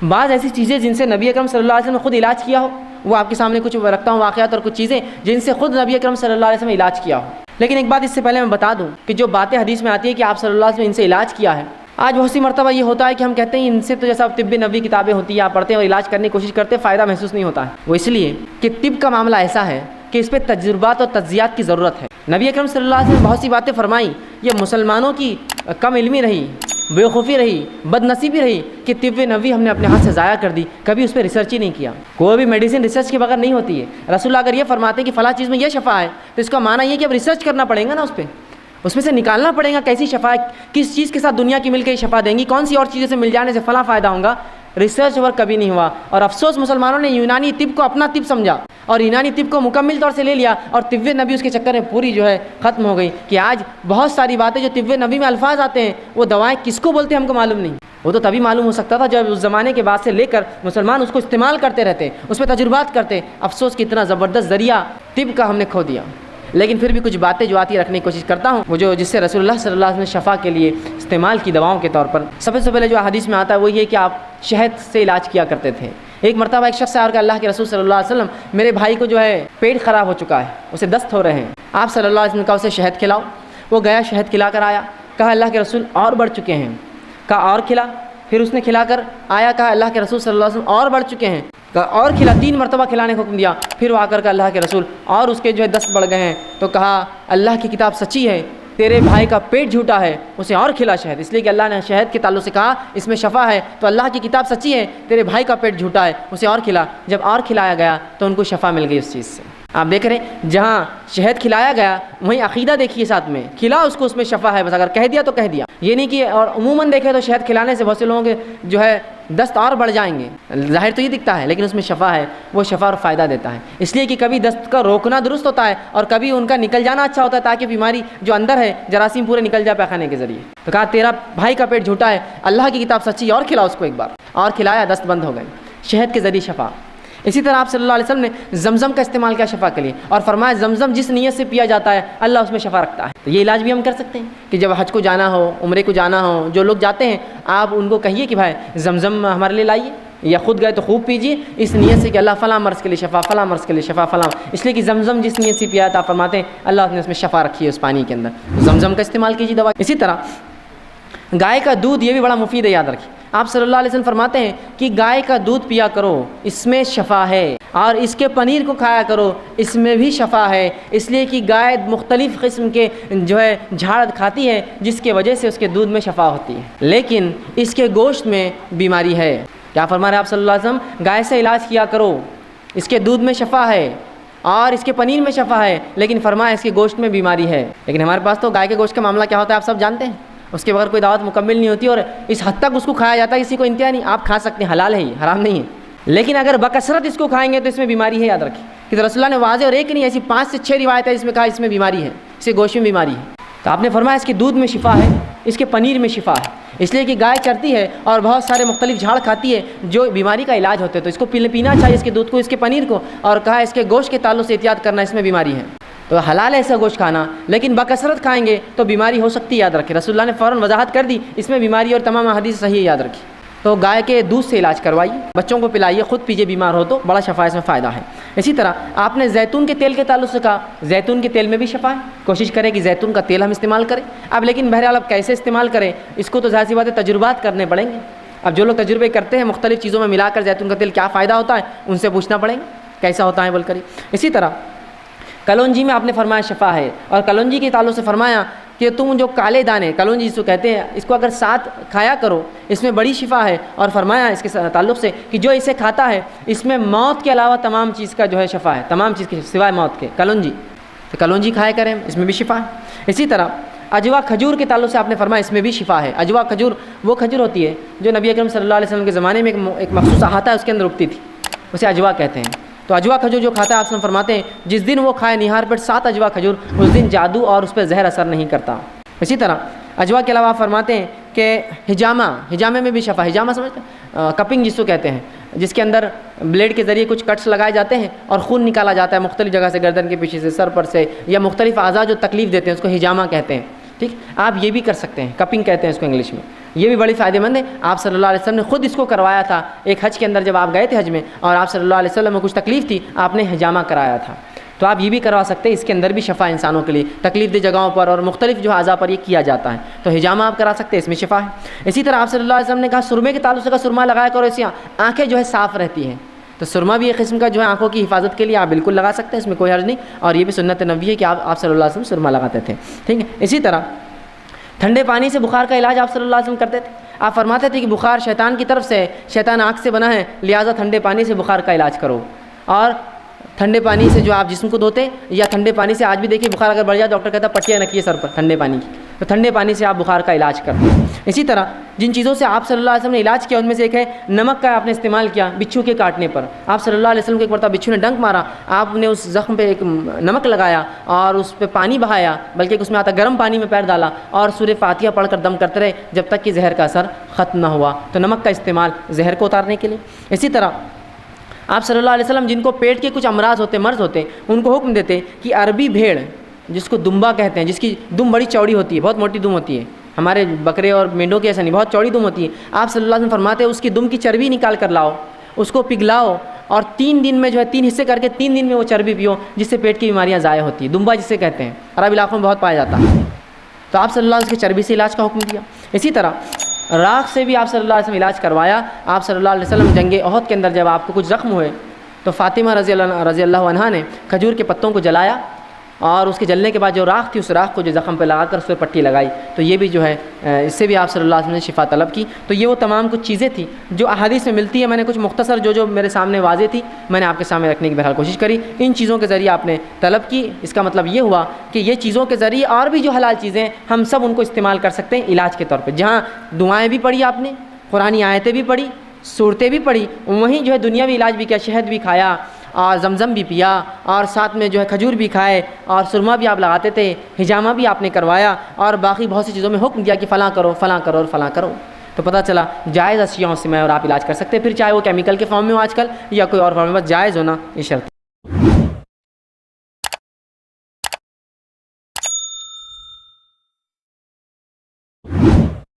بعض ایسی چیزیں جن سے نبی اکرم صلی اللہ علیہ وسلم نے خود علاج کیا ہو، وہ آپ کے سامنے کچھ رکھتا ہوں واقعات اور کچھ چیزیں جن سے خود نبی اکرم صلی اللہ علیہ وسلم نے علاج کیا ہو۔ لیکن ایک بات اس سے پہلے میں بتا دوں کہ جو باتیں حدیث میں آتی ہے کہ آپ صلی اللہ علیہ وسلم نے ان سے علاج کیا ہے، آج بہت سی مرتبہ یہ ہوتا ہے کہ ہم کہتے ہیں ان سے تو جیسا طب نبوی کتابیں ہوتی ہیں آپ پڑھتے ہیں اور علاج کرنے کی کوشش کرتے ہیں، فائدہ محسوس نہیں ہوتا ہے۔ وہ اس لیے کہ طب کا معاملہ ایسا ہے کہ اس پہ تجربات اور تجزیات کی ضرورت ہے۔ نبی اکرم صلی اللہ علیہ وسلم نے بہت سی باتیں فرمائیں، یہ مسلمانوں کی کم علمی رہی، بےوقوفی رہی، بد نصیبی رہی کہ طب نبوی ہم نے اپنے ہاتھ سے ضائع کر دی، کبھی اس پہ ریسرچ ہی نہیں کیا۔ کوئی بھی میڈیسن ریسرچ کے بغیر نہیں ہوتی ہے۔ رسول اللہ اگر یہ فرماتے ہیں کہ فلاں چیز میں یہ شفا ہے تو اس کا معنی یہ کہ اب ریسرچ کرنا پڑے گا نا، اس میں سے نکالنا پڑے گا کیسی شفا ہے، کس چیز کے ساتھ دنیا کی مل کے شفا دیں گی، کون سی اور چیزوں سے مل جانے سے فلاں فائدہ ہوگا۔ ریسرچ ورک کبھی نہیں ہوا، اور افسوس مسلمانوں نے یونانی طب کو اپنا طب سمجھا اور یونانی طب کو مکمل طور سے لے لیا، اور طب نبی اس کے چکر میں پوری ختم ہو گئی کہ آج بہت ساری باتیں جو طب نبی میں الفاظ آتے ہیں وہ دوائیں کس کو بولتے ہیں ہم کو معلوم نہیں۔ وہ تو تبھی معلوم ہو سکتا تھا جب اس زمانے کے بعد سے لے کر مسلمان اس کو استعمال کرتے رہتے، اس پہ تجربات کرتے۔ افسوس کہ اتنا زبردست ذریعہ طب کا ہم نے کھو دیا۔ لیکن پھر بھی کچھ باتیں جو آتی رکھنے کی کوشش کرتا ہوں، وہ جس سے رسول اللہ صلی اللہ علیہ وسلم نے شفا کے لیے استعمال کی دواؤں کے طور پر۔ سب سے پہلے جو حدیث میں آتا ہے وہ یہ کہ آپ شہد سے علاج کیا کرتے تھے۔ ایک مرتبہ ایک شخص آیا اور کہا اللہ کے رسول صلی اللہ علیہ وسلم میرے بھائی کو پیٹ خراب ہو چکا ہے، اسے دست ہو رہے ہیں، آپ صلی اللہ علیہ وسلم نے کہا اسے شہد کھلاؤ۔ وہ گیا شہد کھلا کر آیا، کہا اللہ کے رسول اور بڑھ چکے ہیں، کہا اور کھلا۔ پھر اس نے کھلا کر آیا، کہا اللہ کے رسول صلی اللہ علیہ وسلم اور بڑھ چکے ہیں، کہا اور کھلا۔ 3 مرتبہ کھلانے کا حکم دیا۔ پھر وہ آ کر کہا اللہ کے رسول اور اس کے دست بڑھ گئے ہیں، تو کہا اللہ کی کتاب سچی ہے، تیرے بھائی کا پیٹ جھوٹا ہے، اسے اور کھلا شہد۔ اس لیے کہ اللہ نے شہد کے تعلق سے کہا اس میں شفا ہے، تو اللہ کی کتاب سچی ہے، تیرے بھائی کا پیٹ جھوٹا ہے، اسے اور کھلا۔ جب اور کھلایا گیا تو ان کو شفا مل گئی اس چیز سے۔ آپ دیکھ رہے ہیں جہاں شہد کھلایا گیا وہیں عقیدہ دیکھیے ساتھ میں، کھلا اس کو، اس میں شفا ہے، بس اگر کہہ دیا تو کہہ دیا، یہ نہیں کہ اور عموماً دیکھے تو شہد کھلانے سے بہت سے لوگوں کے دست اور بڑھ جائیں گے، ظاہر تو یہ دکھتا ہے لیکن اس میں شفا ہے، وہ شفا اور فائدہ دیتا ہے۔ اس لیے کہ کبھی دست کا روکنا درست ہوتا ہے اور کبھی ان کا نکل جانا اچھا ہوتا ہے، تاکہ بیماری جو اندر ہے جراثیم پورے نکل جائے پیخانے کے ذریعے۔ تو کہا تیرا بھائی کا پیٹ جھوٹا ہے، اللہ کی کتاب سچی ہے، اور کھلا اس کو۔ ایک بار اور کھلایا، دست بند ہو گئے، شہد کے ذریعے شفا۔ اسی طرح آپ صلی اللہ علیہ وسلم نے زمزم کا استعمال کیا شفا کے لیے، اور فرمایا زمزم جس نیت سے پیا جاتا ہے اللہ اس میں شفا رکھتا ہے۔ تو یہ علاج بھی ہم کر سکتے ہیں کہ جب حج کو جانا ہو، عمرے کو جانا ہو، جو لوگ جاتے ہیں آپ ان کو کہیے کہ بھائی زمزم ہمارے لیے لائیے، یا خود گئے تو خوب پیجیے، اس نیت سے کہ اللہ فلاں مرض کے لیے شفا، فلاں مرض کے لیے شفا، فلاں، اس لیے کہ زمزم جس نیت سے پیا تھا آپ فرماتے ہیں اللہ نے اس میں شفا رکھی ہے اس پانی کے اندر، زمزم کا استعمال کیجیے دوا۔ اسی طرح گائے کا دودھ، یہ بھی بڑا مفید ہے، یاد رکھیے۔ آپ صلی اللہ علیہ وسلم فرماتے ہیں کہ گائے کا دودھ پیا کرو، اس میں شفا ہے، اور اس کے پنیر کو کھایا کرو، اس میں بھی شفا ہے، اس لیے کہ گائے مختلف قسم کے جھاڑ کھاتی ہے جس کی وجہ سے اس کے دودھ میں شفا ہوتی ہے، لیکن اس کے گوشت میں بیماری ہے۔ کیا فرما رہے ہیں آپ صلی اللہ علیہ وسلم؟ گائے سے علاج کیا کرو، اس کے دودھ میں شفا ہے اور اس کے پنیر میں شفا ہے، لیکن فرمایا اس کے گوشت میں بیماری ہے۔ لیکن ہمارے پاس تو گائے کے گوشت کا معاملہ کیا ہوتا ہے آپ سب جانتے ہیں، اس کے بغیر کوئی دعوت مکمل نہیں ہوتی، اور اس حد تک اس کو کھایا جاتا ہے کسی کو انتہا نہیں۔ آپ کھا سکتے ہیں، حلال ہے، یہ حرام نہیں ہے، لیکن اگر بکثرت اس کو کھائیں گے تو اس میں بیماری ہے، یاد رکھیں کہ رسول اللہ نے واضح اور ایک نہیں ایسی 5 سے 6 روایت ہے جس میں کہا اس میں بیماری ہے، اس کے گوشت میں بیماری ہے۔ تو آپ نے فرمایا اس کے دودھ میں شفا ہے، اس کے پنیر میں شفا ہے، اس لیے کہ گائے چرتی ہے اور بہت سارے مختلف جھاڑ کھاتی ہے جو بیماری کا علاج ہوتے ہیں، تو اس کو پینا چاہیے، اس کے دودھ کو، اس کے پنیر کو، اور کہا اس کے گوشت کے تعلق سے احتیاط کرنا، اس میں بیماری ہے۔ تو حلال ہے ایسا گوشت کھانا، لیکن بکثرت کھائیں گے تو بیماری ہو سکتی ہے، یاد رکھیں۔ رسول اللہ نے فوراً وضاحت کر دی اس میں بیماری، اور تمام احادیث صحیح ہے، یاد رکھیں۔ تو گائے کے دودھ سے علاج کروائیے، بچوں کو پلائیے، خود پیجیے، بیمار ہو تو بڑا شفا، اس میں فائدہ ہے۔ اسی طرح آپ نے زیتون کے تیل کے تعلق سے کہا، زیتون کے تیل میں بھی شفا ہے، کوشش کریں کہ زیتون کا تیل ہم استعمال کریں۔ اب لیکن بہرحال اب کیسے استعمال کریں اس کو تو ظاہر سی بات ہے تجربات کرنے پڑیں گے۔ اب جو لوگ تجربے کرتے ہیں مختلف چیزوں میں ملا کر زیتون کا تیل کیا فائدہ ہوتا ہے ان سے پوچھنا پڑیں گے کیسا ہوتا ہے بول کر۔ اسی طرح کلونجی میں آپ نے فرمایا شفا ہے، اور کلونجی کے تعلق سے فرمایا کہ تم جو کالے دانے، کلونجی جس کو کہتے ہیں، اس کو اگر ساتھ کھایا کرو، اس میں بڑی شفا ہے، اور فرمایا اس کے تعلق سے کہ جو اسے کھاتا ہے اس میں موت کے علاوہ تمام چیز کا شفا ہے، تمام چیز کے سوائے موت کے، کلونجی، تو کلونجی کھایا کریں، اس میں بھی شفا ہے۔ اسی طرح اجوا کھجور کے تعلق سے آپ نے فرمایا اس میں بھی شفا ہے۔ اجوا کھجور وہ کھجور ہوتی ہے جو نبی اکرم صلی اللہ علیہ وسلم کے زمانے میں ایک مخصوص احاطہ ہے اس کے اندر اگتی تھی، اسے اجوا کہتے ہیں۔ تو اجوا کھجور جو کھاتا ہے آپ فرماتے ہیں جس دن وہ کھائے نہار پیٹ 7 اجوا کھجور، اس دن جادو اور اس پہ زہر اثر نہیں کرتا۔ اسی طرح اجوا کے علاوہ آپ فرماتے ہیں کہ ہجامے میں بھی شفا، ہجامہ سمجھتے ہیں، کپنگ جس کو کہتے ہیں، جس کے اندر بلیڈ کے ذریعے کچھ کٹس لگائے جاتے ہیں اور خون نکالا جاتا ہے مختلف جگہ سے، گردن کے پیچھے سے، سر پر سے، یا مختلف اعضاء جو تکلیف دیتے ہیں اس کو ہجامہ کہتے ہیں۔ ٹھیک، آپ یہ بھی کر سکتے ہیں، کپنگ کہتے ہیں اس کو انگلش میں، یہ بھی بڑی فائدہ مند ہے۔ آپ صلی اللہ علیہ وسلم نے خود اس کو کروایا تھا ایک حج کے اندر، جب آپ گئے تھے حج میں اور آپ صلی اللہ علیہ وسلم میں کچھ تکلیف تھی، آپ نے حجامہ کرایا تھا، تو آپ یہ بھی کروا سکتے ہیں۔ اس کے اندر بھی شفا انسانوں کے لیے تکلیف دہ جگہوں پر اور مختلف جو اعضاء پر یہ کیا جاتا ہے، تو حجامہ آپ کرا سکتے ہیں، اس میں شفا ہے۔ اسی طرح آپ صلی اللہ علیہ وسلم نے کہا سرمے کے تعلق سے کا سرما لگایا کرو، اس سے آنکھیں جو ہے صاف رہتی ہیں، تو سرما بھی ایک قسم کا جو ہے آنکھوں کی حفاظت کے لیے آپ بالکل لگا سکتے ہیں، اس میں کوئی حرج نہیں، اور یہ بھی سنت نبوی ہے کہ آپ صلی اللہ علیہ وسلم سرما لگاتے تھے، ٹھیک ہے۔ اسی طرح ٹھنڈے پانی سے بخار کا علاج آپ صلی اللہ علیہ وسلم کرتے تھے۔ آپ فرماتے تھے کہ بخار شیطان کی طرف سے ہے، شیطان آنکھ سے بنا ہے، لہٰذا ٹھنڈے پانی سے بخار کا علاج کرو، اور ٹھنڈے پانی سے جو آپ جسم کو دھوتے، یا ٹھنڈے پانی سے آج بھی دیکھیے بخار اگر بڑھ جائے ڈاکٹر کہتا ہے پٹیاں رکھیے سر پر ٹھنڈے پانی کی، تو ٹھنڈے پانی سے آپ بخار کا علاج کرتے ہیں۔ اسی طرح جن چیزوں سے آپ صلی اللہ علیہ وسلم نے علاج کیا ان میں سے ایک ہے نمک کا آپ نے استعمال کیا بچھو کے کاٹنے پر۔ آپ صلی اللہ علیہ وسلم کو ایک مرتبہ بچھو نے ڈنک مارا، آپ نے اس زخم پہ ایک نمک لگایا اور اس پہ پانی بہایا، بلکہ اس میں آتا گرم پانی میں پیر ڈالا اور سورہ فاتحہ پڑھ کر دم کرتے رہے جب تک کہ زہر کا اثر ختم نہ ہوا، تو نمک کا استعمال زہر کو اتارنے کے لیے۔ اسی طرح آپ صلی اللہ علیہ وسلم جن کو پیٹ کے کچھ امراض ہوتے، مرض ہوتے، ان کو حکم دیتے کہ عربی بھیڑ جس کو دمبا کہتے ہیں، جس کی دم بڑی چوڑی ہوتی ہے، بہت موٹی دم ہوتی ہے، ہمارے بکرے اور مینڈوں کی ایسا نہیں، بہت چوڑی دم ہوتی ہے، آپ صلی اللہ علیہ وسلم فرماتے ہیں اس کی دم کی چربی نکال کر لاؤ، اس کو پگھلاؤ اور 3 دن میں جو ہے 3 حصے کر کے 3 دن میں وہ چربی پیو، جس سے پیٹ کی بیماریاں ضائع ہوتی ہیں، دمبا جسے کہتے ہیں، عرب علاقوں میں بہت پایا جاتا ہے، تو آپ صلی اللہ علیہ وسلم کی چربی سے علاج کا حکم دیا۔ اسی طرح راکھ سے بھی آپ صلی اللہ علیہ وسلم علاج کروایا۔ آپ صلی اللہ علیہ وسلم جنگ احد کے اندر جب آپ کو کچھ زخم ہوئے تو فاطمہ رضی اللہ عنہا نے کھجور کے پتوں کو جلایا، اور اس کے جلنے کے بعد جو راکھ تھی اس راکھ کو جو زخم پہ لگا کر اس پہ پٹی لگائی، تو یہ بھی جو ہے اس سے بھی آپ صلی اللہ علیہ وسلم نے شفا طلب کی۔ تو یہ وہ تمام کچھ چیزیں تھیں جو احادیث میں ملتی ہے، میں نے کچھ مختصر جو میرے سامنے واضح تھی میں نے آپ کے سامنے رکھنے کی بہرحال کوشش کری۔ ان چیزوں کے ذریعے آپ نے طلب کی، اس کا مطلب یہ ہوا کہ یہ چیزوں کے ذریعے اور بھی جو حلال چیزیں ہیں ہم سب ان کو استعمال کر سکتے ہیں علاج کے طور پہ۔ جہاں دعائیں بھی پڑھی آپ نے، قرآنی آیتیں بھی پڑھی، صورتیں بھی پڑھی، وہیں جو ہے دنیاوی علاج بھی کیا، شہد بھی کھایا اور زمزم بھی پیا اور ساتھ میں جو ہے کھجور بھی کھائے اور سرما بھی آپ لگاتے تھے، حجامہ بھی آپ نے کروایا، اور باقی بہت سی چیزوں میں حکم دیا کہ فلاں کرو فلاں کرو اور فلاں کرو، تو پتہ چلا جائز اشیاءوں سے میں اور آپ علاج کر سکتے ہیں، پھر چاہے وہ کیمیکل کے فارم میں ہو آج کل یا کوئی اور فارم میں، بس جائز ہونا یہ شرط۔